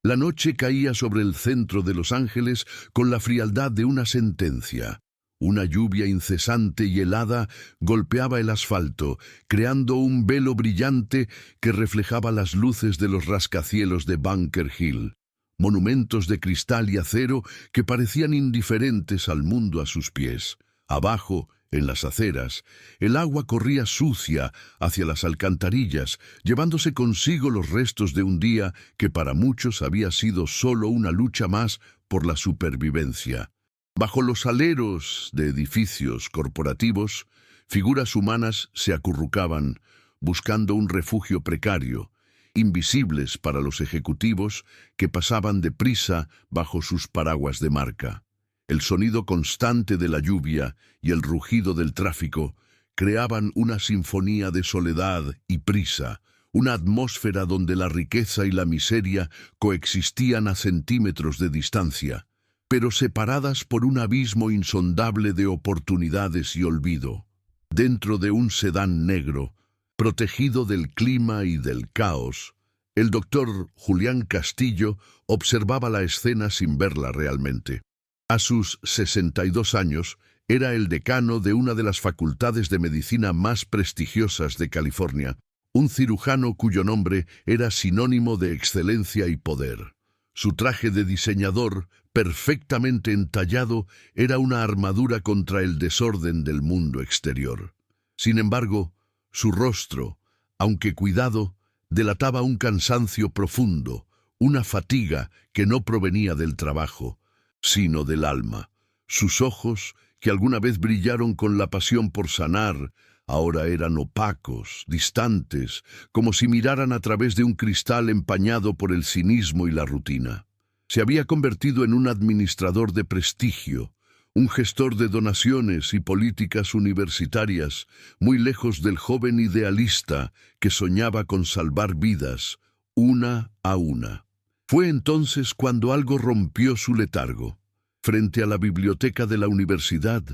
La noche caía sobre el centro de Los Ángeles con la frialdad de una sentencia. Una lluvia incesante y helada golpeaba el asfalto, creando un velo brillante que reflejaba las luces de los rascacielos de Bunker Hill, monumentos de cristal y acero que parecían indiferentes al mundo a sus pies. Abajo, en las aceras, el agua corría sucia hacia las alcantarillas, llevándose consigo los restos de un día que para muchos había sido solo una lucha más por la supervivencia. Bajo los aleros de edificios corporativos, figuras humanas se acurrucaban, buscando un refugio precario, invisibles para los ejecutivos que pasaban deprisa bajo sus paraguas de marca. El sonido constante de la lluvia y el rugido del tráfico creaban una sinfonía de soledad y prisa, una atmósfera donde la riqueza y la miseria coexistían a centímetros de distancia, pero separadas por un abismo insondable de oportunidades y olvido. Dentro de un sedán negro, protegido del clima y del caos, el doctor Julián Castillo observaba la escena sin verla realmente. A sus 62 años, era el decano de una de las facultades de medicina más prestigiosas de California, un cirujano cuyo nombre era sinónimo de excelencia y poder. Su traje de diseñador, perfectamente entallado, era una armadura contra el desorden del mundo exterior. Sin embargo, su rostro, aunque cuidado, delataba un cansancio profundo, una fatiga que no provenía del trabajo, sino del alma. Sus ojos, que alguna vez brillaron con la pasión por sanar, ahora eran opacos, distantes, como si miraran a través de un cristal empañado por el cinismo y la rutina. Se había convertido en un administrador de prestigio, un gestor de donaciones y políticas universitarias, muy lejos del joven idealista que soñaba con salvar vidas, una a una. Fue entonces cuando algo rompió su letargo. Frente a la biblioteca de la universidad,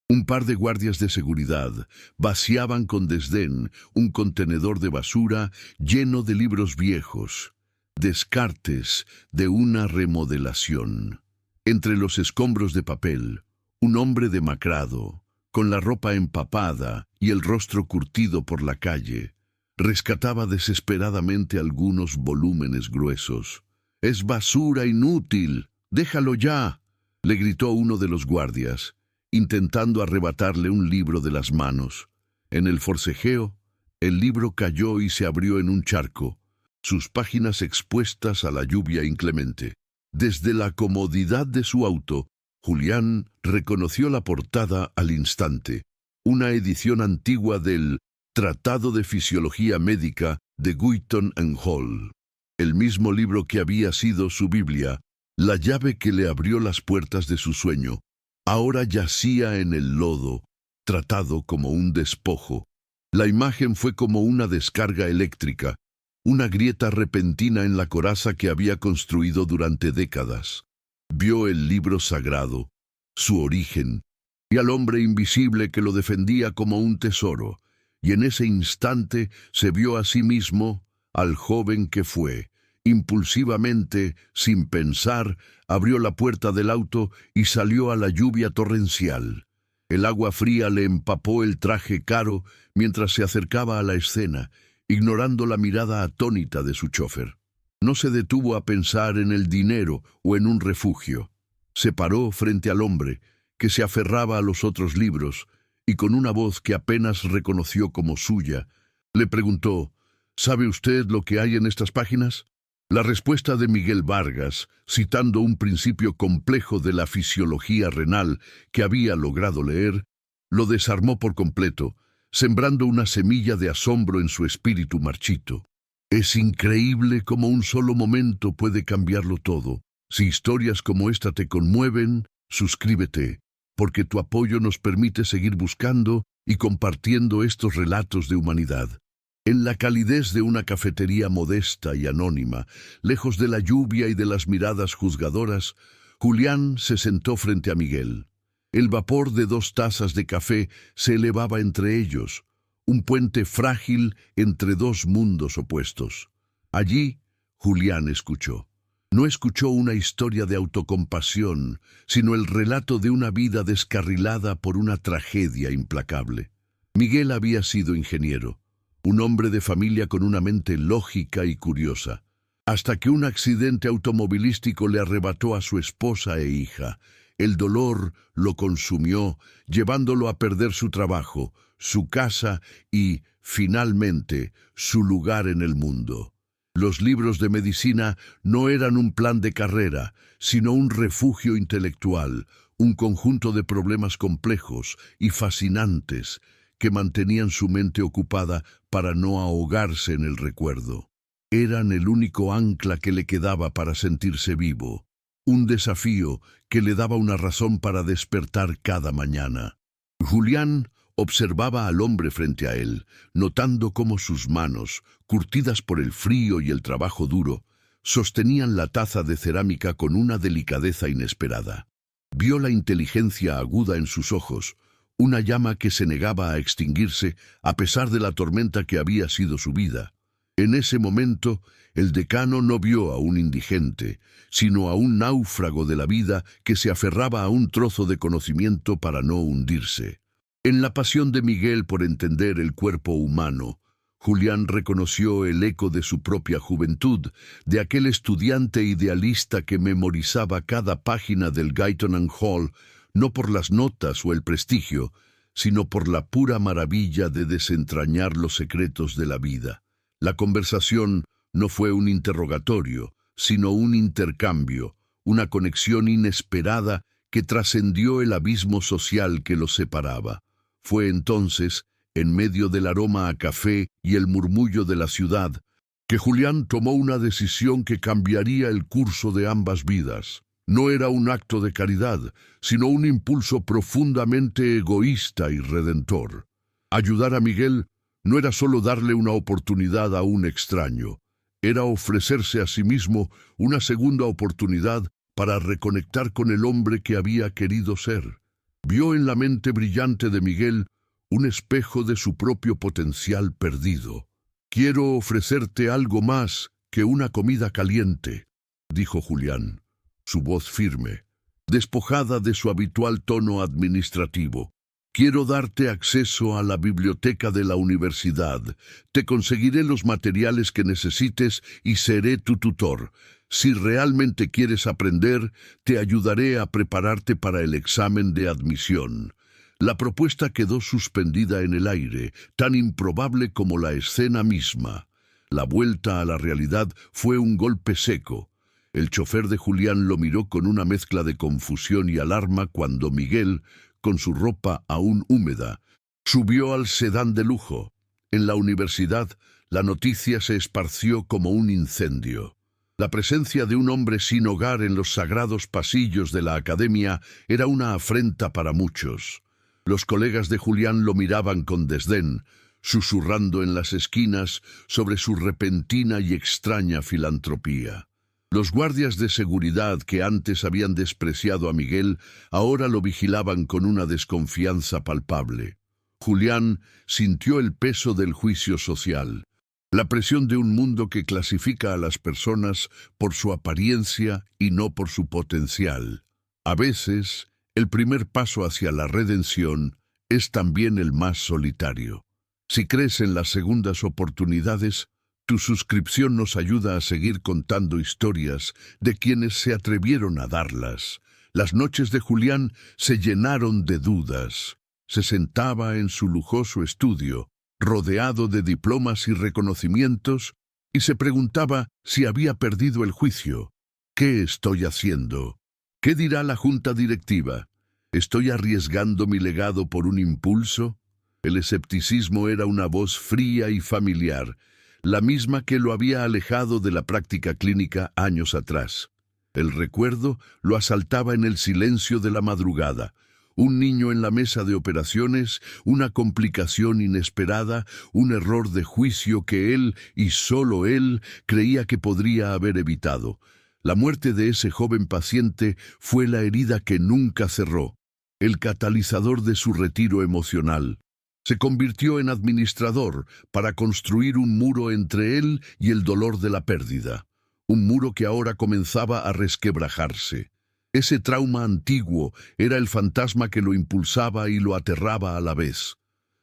un par de guardias de seguridad vaciaban con desdén un contenedor de basura lleno de libros viejos, descartes de una remodelación. Entre los escombros de papel, un hombre demacrado, con la ropa empapada y el rostro curtido por la calle, rescataba desesperadamente algunos volúmenes gruesos. «¡Es basura inútil! ¡Déjalo ya!», le gritó uno de los guardias, intentando arrebatarle un libro de las manos. En el forcejeo, el libro cayó y se abrió en un charco, sus páginas expuestas a la lluvia inclemente. Desde la comodidad de su auto, Julián reconoció la portada al instante, una edición antigua del Tratado de Fisiología Médica de Guyton and Hall, el mismo libro que había sido su Biblia, la llave que le abrió las puertas de su sueño. Ahora yacía en el lodo, tratado como un despojo. La imagen fue como una descarga eléctrica, una grieta repentina en la coraza que había construido durante décadas. Vio el libro sagrado, su origen, y al hombre invisible que lo defendía como un tesoro, y en ese instante se vio a sí mismo, al joven que fue. Impulsivamente, sin pensar, abrió la puerta del auto y salió a la lluvia torrencial. El agua fría le empapó el traje caro mientras se acercaba a la escena, ignorando la mirada atónita de su chofer. No se detuvo a pensar en el dinero o en un refugio. Se paró frente al hombre, que se aferraba a los otros libros, y con una voz que apenas reconoció como suya, le preguntó: «¿Sabe usted lo que hay en estas páginas?». La respuesta de Miguel Vargas, citando un principio complejo de la fisiología renal que había logrado leer, lo desarmó por completo, sembrando una semilla de asombro en su espíritu marchito. Es increíble cómo un solo momento puede cambiarlo todo. Si historias como esta te conmueven, suscríbete, porque tu apoyo nos permite seguir buscando y compartiendo estos relatos de humanidad. En la calidez de una cafetería modesta y anónima, lejos de la lluvia y de las miradas juzgadoras, Julián se sentó frente a Miguel. El vapor de 2 tazas de café se elevaba entre ellos, un puente frágil entre 2 mundos opuestos. Allí, Julián escuchó. No escuchó una historia de autocompasión, sino el relato de una vida descarrilada por una tragedia implacable. Miguel había sido ingeniero, un hombre de familia con una mente lógica y curiosa, hasta que un accidente automovilístico le arrebató a su esposa e hija. El dolor lo consumió, llevándolo a perder su trabajo, su casa y, finalmente, su lugar en el mundo. Los libros de medicina no eran un plan de carrera, sino un refugio intelectual, un conjunto de problemas complejos y fascinantes que mantenían su mente ocupada para no ahogarse en el recuerdo. Eran el único ancla que le quedaba para sentirse vivo, un desafío que le daba una razón para despertar cada mañana. Julián observaba al hombre frente a él, notando cómo sus manos, curtidas por el frío y el trabajo duro, sostenían la taza de cerámica con una delicadeza inesperada. Vio la inteligencia aguda en sus ojos, una llama que se negaba a extinguirse a pesar de la tormenta que había sido su vida. En ese momento, el decano no vio a un indigente, sino a un náufrago de la vida que se aferraba a un trozo de conocimiento para no hundirse. En la pasión de Miguel por entender el cuerpo humano, Julián reconoció el eco de su propia juventud, de aquel estudiante idealista que memorizaba cada página del Guyton and Hall, no por las notas o el prestigio, sino por la pura maravilla de desentrañar los secretos de la vida. La conversación no fue un interrogatorio, sino un intercambio, una conexión inesperada que trascendió el abismo social que los separaba. Fue entonces, en medio del aroma a café y el murmullo de la ciudad, que Julián tomó una decisión que cambiaría el curso de ambas vidas. No era un acto de caridad, sino un impulso profundamente egoísta y redentor. Ayudar a Miguel no era solo darle una oportunidad a un extraño, era ofrecerse a sí mismo una segunda oportunidad para reconectar con el hombre que había querido ser. Vio en la mente brillante de Miguel un espejo de su propio potencial perdido. «Quiero ofrecerte algo más que una comida caliente», dijo Julián, su voz firme, despojada de su habitual tono administrativo. «Quiero darte acceso a la biblioteca de la universidad. Te conseguiré los materiales que necesites y seré tu tutor. Si realmente quieres aprender, te ayudaré a prepararte para el examen de admisión». La propuesta quedó suspendida en el aire, tan improbable como la escena misma. La vuelta a la realidad fue un golpe seco. El chofer de Julián lo miró con una mezcla de confusión y alarma cuando Miguel, con su ropa aún húmeda, subió al sedán de lujo. En la universidad, la noticia se esparció como un incendio. La presencia de un hombre sin hogar en los sagrados pasillos de la academia era una afrenta para muchos. Los colegas de Julián lo miraban con desdén, susurrando en las esquinas sobre su repentina y extraña filantropía. Los guardias de seguridad que antes habían despreciado a Miguel ahora lo vigilaban con una desconfianza palpable. Julián sintió el peso del juicio social, la presión de un mundo que clasifica a las personas por su apariencia y no por su potencial. A veces, el primer paso hacia la redención es también el más solitario. Si crees en las segundas oportunidades, tu suscripción nos ayuda a seguir contando historias de quienes se atrevieron a darlas. Las noches de Julián se llenaron de dudas. Se sentaba en su lujoso estudio, rodeado de diplomas y reconocimientos, y se preguntaba si había perdido el juicio. ¿Qué estoy haciendo? ¿Qué dirá la junta directiva? ¿Estoy arriesgando mi legado por un impulso? El escepticismo era una voz fría y familiar, la misma que lo había alejado de la práctica clínica años atrás. El recuerdo lo asaltaba en el silencio de la madrugada. Un niño en la mesa de operaciones, una complicación inesperada, un error de juicio que él, y solo él, creía que podría haber evitado. La muerte de ese joven paciente fue la herida que nunca cerró, el catalizador de su retiro emocional. Se convirtió en administrador para construir un muro entre él y el dolor de la pérdida. un muro que ahora comenzaba a resquebrajarse. Ese trauma antiguo era el fantasma que lo impulsaba y lo aterraba a la vez.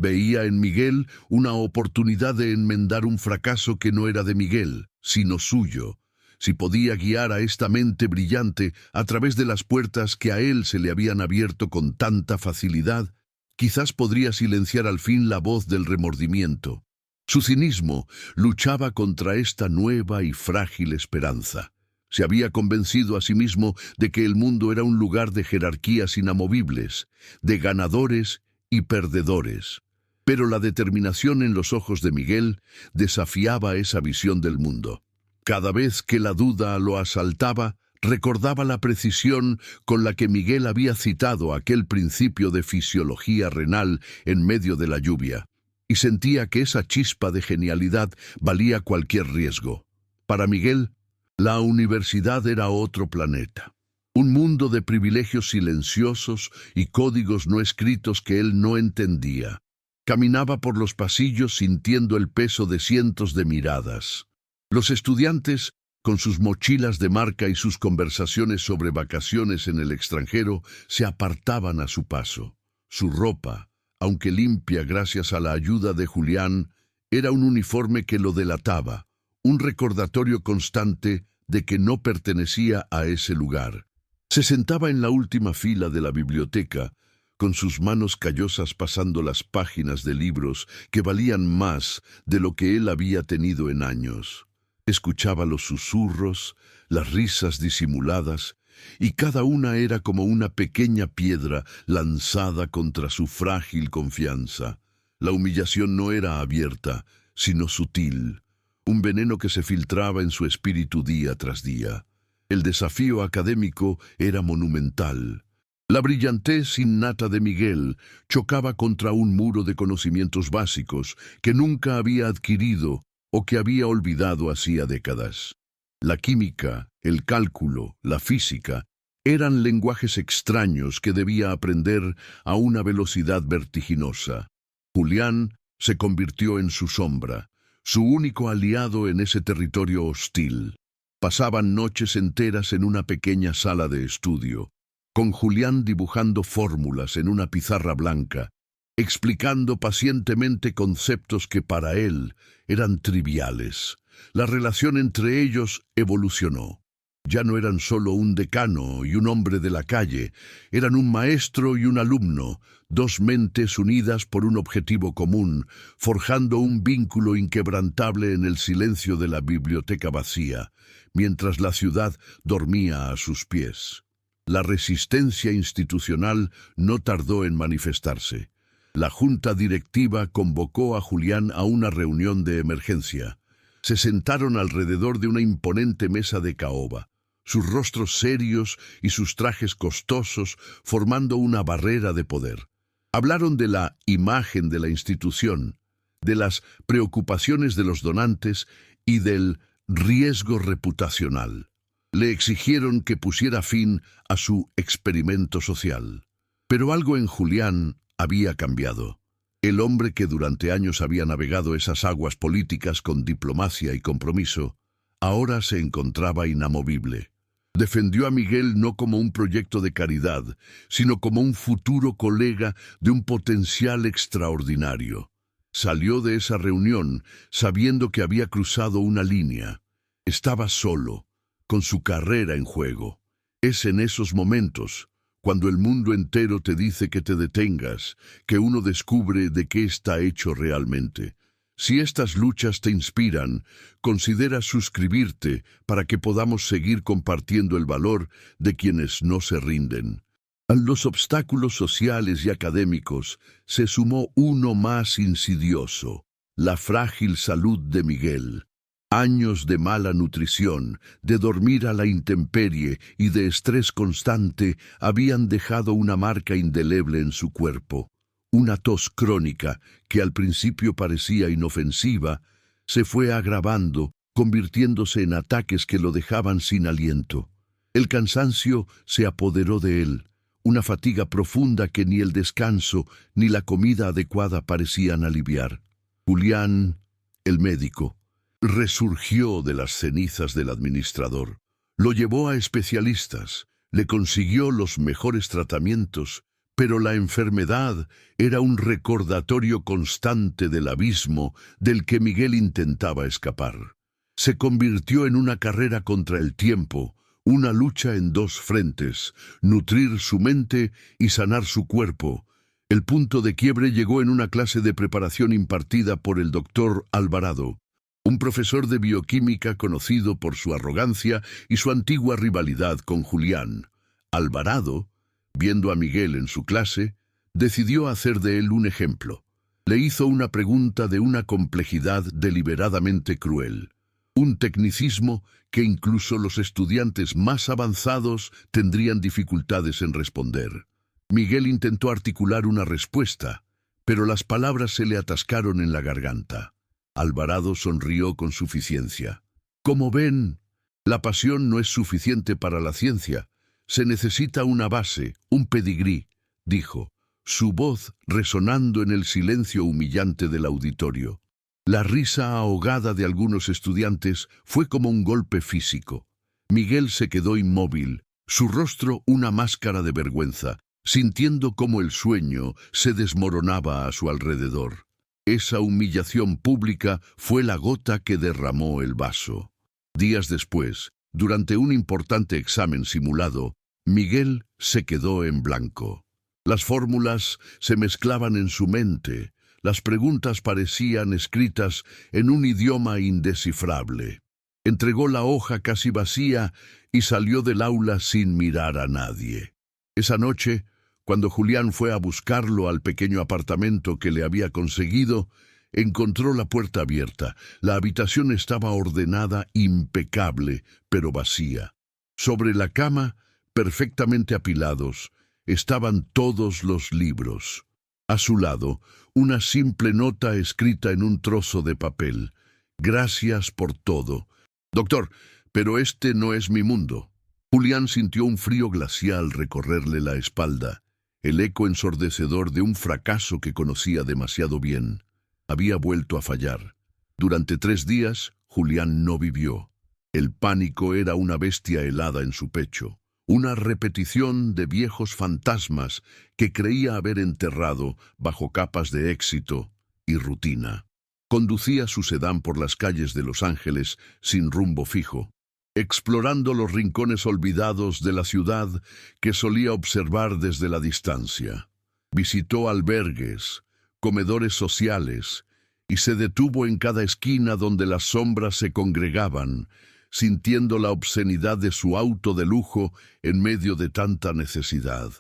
Veía en Miguel una oportunidad de enmendar un fracaso que no era de Miguel, sino suyo. Si podía guiar a esta mente brillante a través de las puertas que a él se le habían abierto con tanta facilidad, quizás podría silenciar al fin la voz del remordimiento. Su cinismo luchaba contra esta nueva y frágil esperanza. Se había convencido a sí mismo de que el mundo era un lugar de jerarquías inamovibles, de ganadores y perdedores. Pero la determinación en los ojos de Miguel desafiaba esa visión del mundo. Cada vez que la duda lo asaltaba, recordaba la precisión con la que Miguel había citado aquel principio de fisiología renal en medio de la lluvia, y sentía que esa chispa de genialidad valía cualquier riesgo. Para Miguel, la universidad era otro planeta, un mundo de privilegios silenciosos y códigos no escritos que él no entendía. Caminaba por los pasillos sintiendo el peso de cientos de miradas. Los estudiantes, con sus mochilas de marca y sus conversaciones sobre vacaciones en el extranjero, se apartaban a su paso. Su ropa, aunque limpia gracias a la ayuda de Julián, era un uniforme que lo delataba, un recordatorio constante de que no pertenecía a ese lugar. Se sentaba en la última fila de la biblioteca, con sus manos callosas pasando las páginas de libros que valían más de lo que él había tenido en años. Escuchaba los susurros, las risas disimuladas, y cada una era como una pequeña piedra lanzada contra su frágil confianza. La humillación no era abierta, sino sutil, un veneno que se filtraba en su espíritu día tras día. El desafío académico era monumental. La brillantez innata de Miguel chocaba contra un muro de conocimientos básicos que nunca había adquirido o que había olvidado hacía décadas. La química, el cálculo, la física, eran lenguajes extraños que debía aprender a una velocidad vertiginosa. Julián se convirtió en su sombra, su único aliado en ese territorio hostil. Pasaban noches enteras en una pequeña sala de estudio, con Julián dibujando fórmulas en una pizarra blanca, explicando pacientemente conceptos que para él eran triviales. La relación entre ellos evolucionó. Ya no eran solo un decano y un hombre de la calle, eran un maestro y un alumno, dos mentes unidas por un objetivo común, forjando un vínculo inquebrantable en el silencio de la biblioteca vacía, mientras la ciudad dormía a sus pies. La resistencia institucional no tardó en manifestarse. La junta directiva convocó a Julián a una reunión de emergencia. Se sentaron alrededor de una imponente mesa de caoba, sus rostros serios y sus trajes costosos formando una barrera de poder. Hablaron de la imagen de la institución, de las preocupaciones de los donantes y del riesgo reputacional. Le exigieron que pusiera fin a su experimento social. Pero algo en Julián había cambiado. El hombre que durante años había navegado esas aguas políticas con diplomacia y compromiso, ahora se encontraba inamovible. Defendió a Miguel no como un proyecto de caridad, sino como un futuro colega de un potencial extraordinario. Salió de esa reunión sabiendo que había cruzado una línea. Estaba solo, con su carrera en juego. Es en esos momentos, cuando el mundo entero te dice que te detengas, que uno descubre de qué está hecho realmente. Si estas luchas te inspiran, considera suscribirte para que podamos seguir compartiendo el valor de quienes no se rinden. A los obstáculos sociales y académicos se sumó uno más insidioso, la frágil salud de Miguel. Años de mala nutrición, de dormir a la intemperie y de estrés constante habían dejado una marca indeleble en su cuerpo. Una tos crónica, que al principio parecía inofensiva, se fue agravando, convirtiéndose en ataques que lo dejaban sin aliento. El cansancio se apoderó de él, una fatiga profunda que ni el descanso ni la comida adecuada parecían aliviar. Julián, el médico, Resurgió de las cenizas del administrador. Lo llevó a especialistas, le consiguió los mejores tratamientos, pero la enfermedad era un recordatorio constante del abismo del que Miguel intentaba escapar. Se convirtió en una carrera contra el tiempo, una lucha en dos frentes: nutrir su mente y sanar su cuerpo. El punto de quiebre llegó en una clase de preparación impartida por el doctor Alvarado, un profesor de bioquímica conocido por su arrogancia y su antigua rivalidad con Julián. Alvarado, viendo a Miguel en su clase, decidió hacer de él un ejemplo. Le hizo una pregunta de una complejidad deliberadamente cruel, un tecnicismo que incluso los estudiantes más avanzados tendrían dificultades en responder. Miguel intentó articular una respuesta, pero las palabras se le atascaron en la garganta. Alvarado sonrió con suficiencia. Como ven, la pasión no es suficiente para la ciencia. Se necesita una base, un pedigrí, dijo, su voz resonando en el silencio humillante del auditorio. La risa ahogada de algunos estudiantes fue como un golpe físico. Miguel se quedó inmóvil, su rostro una máscara de vergüenza, sintiendo cómo el sueño se desmoronaba a su alrededor. Esa humillación pública fue la gota que derramó el vaso. Días después, durante un importante examen simulado, Miguel se quedó en blanco. Las fórmulas se mezclaban en su mente, las preguntas parecían escritas en un idioma indescifrable. Entregó la hoja casi vacía y salió del aula sin mirar a nadie. Esa noche, cuando Julián fue a buscarlo al pequeño apartamento que le había conseguido, encontró la puerta abierta. La habitación estaba ordenada, impecable, pero vacía. Sobre la cama, perfectamente apilados, estaban todos los libros. A su lado, una simple nota escrita en un trozo de papel. Gracias por todo. Doctor, pero este no es mi mundo. Julián sintió un frío glacial recorrerle la espalda, el eco ensordecedor de un fracaso que conocía demasiado bien. Había vuelto a fallar. Durante 3 días, Julián no vivió. El pánico era una bestia helada en su pecho, una repetición de viejos fantasmas que creía haber enterrado bajo capas de éxito y rutina. Conducía su sedán por las calles de Los Ángeles sin rumbo fijo, explorando los rincones olvidados de la ciudad que solía observar desde la distancia. Visitó albergues, comedores sociales, y se detuvo en cada esquina donde las sombras se congregaban, sintiendo la obscenidad de su auto de lujo en medio de tanta necesidad.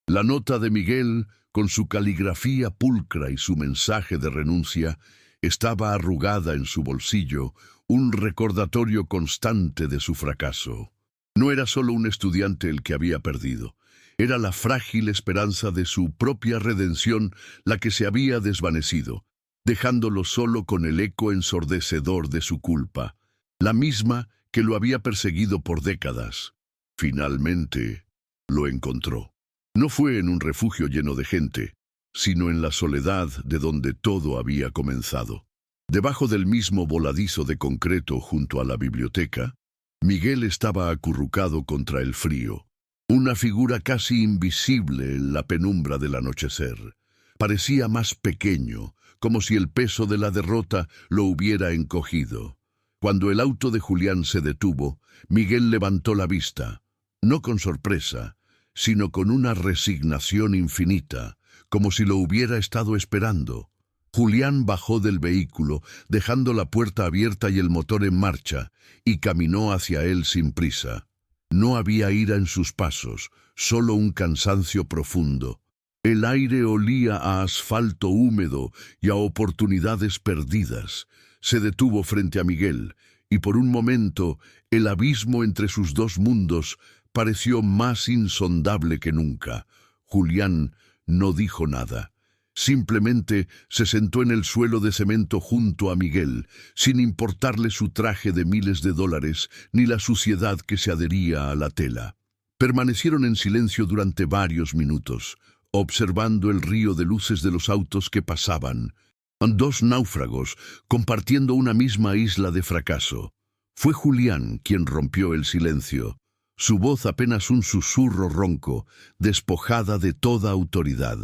La nota de Miguel, con su caligrafía pulcra y su mensaje de renuncia, estaba arrugada en su bolsillo, un recordatorio constante de su fracaso. No era solo un estudiante el que había perdido. Era la frágil esperanza de su propia redención la que se había desvanecido, dejándolo solo con el eco ensordecedor de su culpa, la misma que lo había perseguido por décadas. Finalmente, lo encontró. No fue en un refugio lleno de gente, sino en la soledad de donde todo había comenzado. Debajo del mismo voladizo de concreto junto a la biblioteca, Miguel estaba acurrucado contra el frío, una figura casi invisible en la penumbra del anochecer. Parecía más pequeño, como si el peso de la derrota lo hubiera encogido. Cuando el auto de Julián se detuvo, Miguel levantó la vista, no con sorpresa, sino con una resignación infinita, como si lo hubiera estado esperando. Julián bajó del vehículo, dejando la puerta abierta y el motor en marcha, y caminó hacia él sin prisa. No había ira en sus pasos, solo un cansancio profundo. El aire olía a asfalto húmedo y a oportunidades perdidas. Se detuvo frente a Miguel, y por un momento el abismo entre sus dos mundos pareció más insondable que nunca. Julián no dijo nada. Simplemente se sentó en el suelo de cemento junto a Miguel, sin importarle su traje de miles de dólares ni la suciedad que se adhería a la tela. Permanecieron en silencio durante varios minutos, observando el río de luces de los autos que pasaban. Dos náufragos compartiendo una misma isla de fracaso. Fue Julián quien rompió el silencio. Su voz apenas un susurro ronco, despojada de toda autoridad.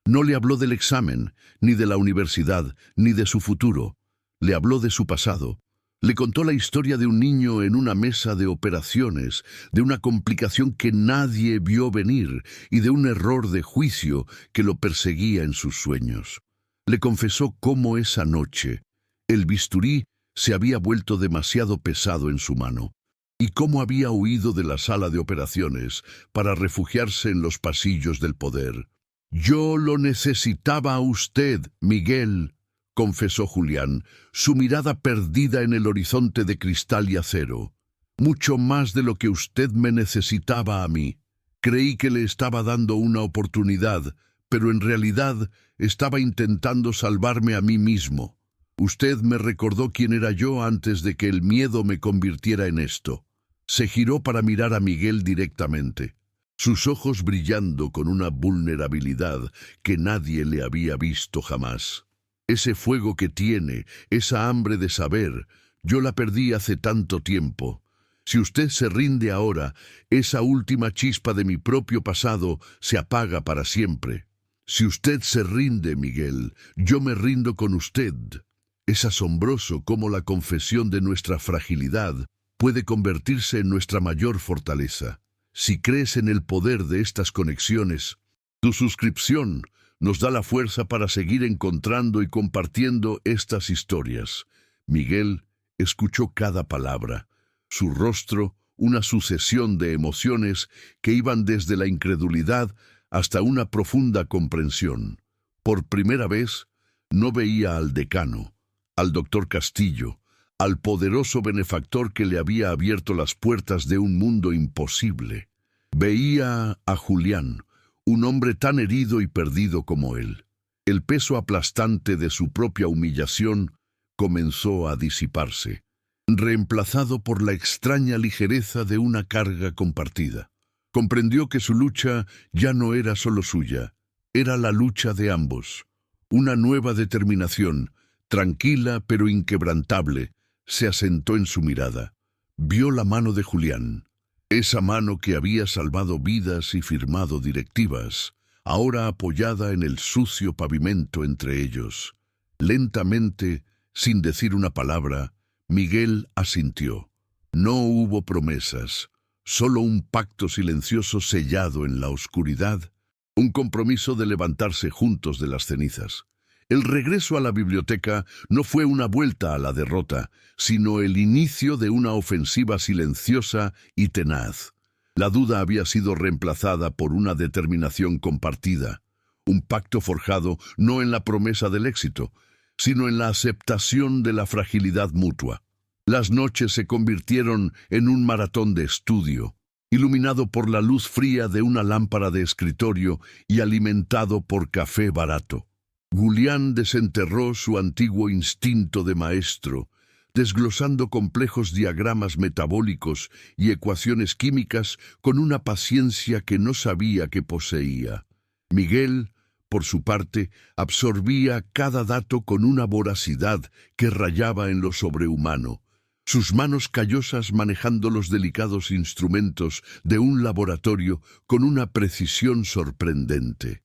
No le habló del examen, ni de la universidad, ni de su futuro. Le habló de su pasado. Le contó la historia de un niño en una mesa de operaciones, de una complicación que nadie vio venir y de un error de juicio que lo perseguía en sus sueños. Le confesó cómo esa noche el bisturí se había vuelto demasiado pesado en su mano y cómo había huido de la sala de operaciones para refugiarse en los pasillos del poder. «Yo lo necesitaba a usted, Miguel», confesó Julián, su mirada perdida en el horizonte de cristal y acero. «Mucho más de lo que usted me necesitaba a mí. Creí que le estaba dando una oportunidad, pero en realidad estaba intentando salvarme a mí mismo. Usted me recordó quién era yo antes de que el miedo me convirtiera en esto». Se giró para mirar a Miguel directamente, sus ojos brillando con una vulnerabilidad que nadie le había visto jamás. Ese fuego que tiene, esa hambre de saber, yo la perdí hace tanto tiempo. Si usted se rinde ahora, esa última chispa de mi propio pasado se apaga para siempre. Si usted se rinde, Miguel, yo me rindo con usted. Es asombroso cómo la confesión de nuestra fragilidad puede convertirse en nuestra mayor fortaleza. Si crees en el poder de estas conexiones, tu suscripción nos da la fuerza para seguir encontrando y compartiendo estas historias. Miguel escuchó cada palabra. Su rostro, una sucesión de emociones que iban desde la incredulidad hasta una profunda comprensión. Por primera vez, no veía al decano, al doctor Castillo, al poderoso benefactor que le había abierto las puertas de un mundo imposible. Veía a Julián, un hombre tan herido y perdido como él. El peso aplastante de su propia humillación comenzó a disiparse, reemplazado por la extraña ligereza de una carga compartida. Comprendió que su lucha ya no era solo suya, era la lucha de ambos. Una nueva determinación, tranquila pero inquebrantable, se asentó en su mirada. Vio la mano de Julián, esa mano que había salvado vidas y firmado directivas, ahora apoyada en el sucio pavimento entre ellos. Lentamente, sin decir una palabra, Miguel asintió. No hubo promesas, solo un pacto silencioso sellado en la oscuridad, un compromiso de levantarse juntos de las cenizas. El regreso a la biblioteca no fue una vuelta a la derrota, sino el inicio de una ofensiva silenciosa y tenaz. La duda había sido reemplazada por una determinación compartida, un pacto forjado no en la promesa del éxito, sino en la aceptación de la fragilidad mutua. Las noches se convirtieron en un maratón de estudio, iluminado por la luz fría de una lámpara de escritorio y alimentado por café barato. Julián desenterró su antiguo instinto de maestro, desglosando complejos diagramas metabólicos y ecuaciones químicas con una paciencia que no sabía que poseía. Miguel, por su parte, absorbía cada dato con una voracidad que rayaba en lo sobrehumano, sus manos callosas manejando los delicados instrumentos de un laboratorio con una precisión sorprendente.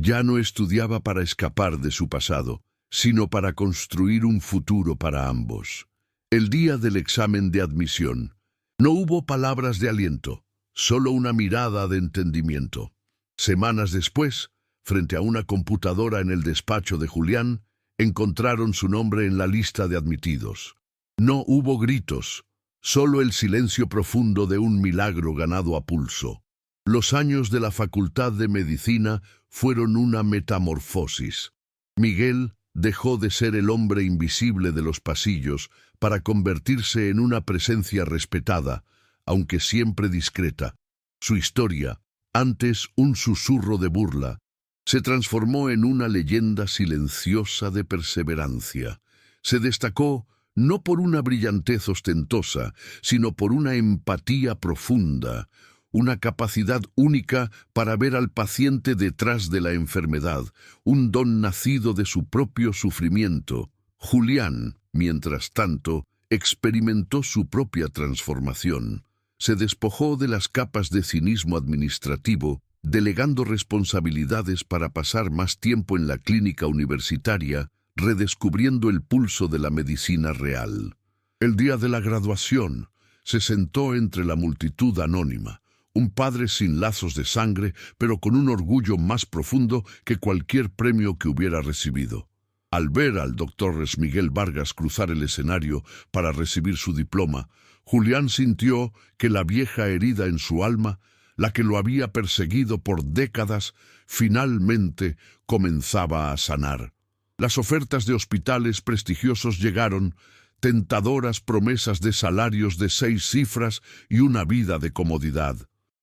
Ya no estudiaba para escapar de su pasado, sino para construir un futuro para ambos. El día del examen de admisión, no hubo palabras de aliento, solo una mirada de entendimiento. Semanas después, frente a una computadora en el despacho de Julián, encontraron su nombre en la lista de admitidos. No hubo gritos, solo el silencio profundo de un milagro ganado a pulso. Los años de la Facultad de Medicina fueron una metamorfosis. Miguel dejó de ser el hombre invisible de los pasillos para convertirse en una presencia respetada, aunque siempre discreta. Su historia, antes un susurro de burla, se transformó en una leyenda silenciosa de perseverancia. Se destacó no por una brillantez ostentosa, sino por una empatía profunda, una capacidad única para ver al paciente detrás de la enfermedad, un don nacido de su propio sufrimiento. Julián, mientras tanto, experimentó su propia transformación. Se despojó de las capas de cinismo administrativo, delegando responsabilidades para pasar más tiempo en la clínica universitaria, redescubriendo el pulso de la medicina real. El día de la graduación, se sentó entre la multitud anónima, un padre sin lazos de sangre, pero con un orgullo más profundo que cualquier premio que hubiera recibido. Al ver al doctor Miguel Vargas cruzar el escenario para recibir su diploma, Julián sintió que la vieja herida en su alma, la que lo había perseguido por décadas, finalmente comenzaba a sanar. Las ofertas de hospitales prestigiosos llegaron, tentadoras promesas de salarios de 6 cifras y una vida de comodidad.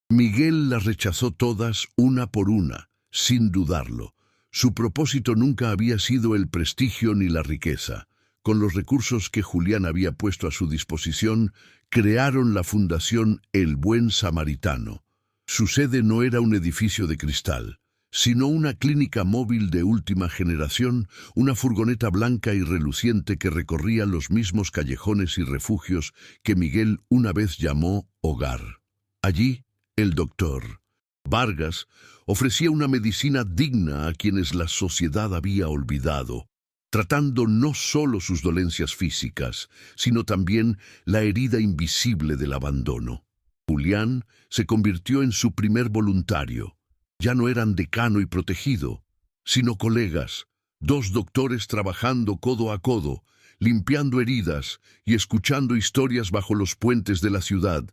Miguel las rechazó todas, una por una, sin dudarlo. Su propósito nunca había sido el prestigio ni la riqueza. Con los recursos que Julián había puesto a su disposición, crearon la Fundación El Buen Samaritano. Su sede no era un edificio de cristal, sino una clínica móvil de última generación, una furgoneta blanca y reluciente que recorría los mismos callejones y refugios que Miguel una vez llamó hogar. Allí, el doctor Vargas ofrecía una medicina digna a quienes la sociedad había olvidado, tratando no solo sus dolencias físicas, sino también la herida invisible del abandono. Julián se convirtió en su primer voluntario. Ya no eran decano y protegido, sino colegas, 2 doctores trabajando codo a codo, limpiando heridas y escuchando historias bajo los puentes de la ciudad,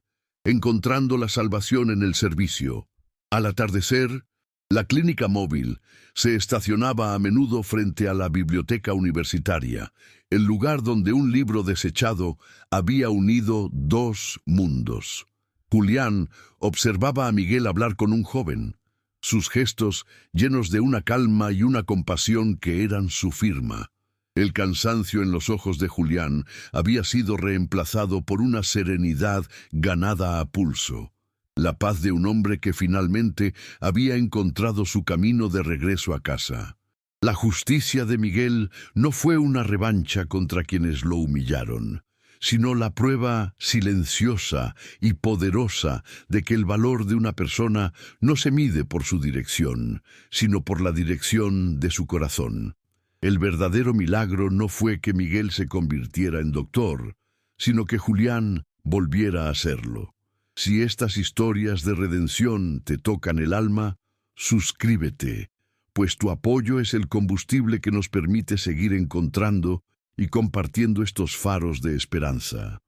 encontrando la salvación en el servicio. Al atardecer, la clínica móvil se estacionaba a menudo frente a la biblioteca universitaria, el lugar donde un libro desechado había unido 2 mundos. Julián observaba a Miguel hablar con un joven, sus gestos llenos de una calma y una compasión que eran su firma. El cansancio en los ojos de Julián había sido reemplazado por una serenidad ganada a pulso, la paz de un hombre que finalmente había encontrado su camino de regreso a casa. La justicia de Miguel no fue una revancha contra quienes lo humillaron, sino la prueba silenciosa y poderosa de que el valor de una persona no se mide por su dirección, sino por la dirección de su corazón. El verdadero milagro no fue que Miguel se convirtiera en doctor, sino que Julián volviera a serlo. Si estas historias de redención te tocan el alma, suscríbete, pues tu apoyo es el combustible que nos permite seguir encontrando y compartiendo estos faros de esperanza.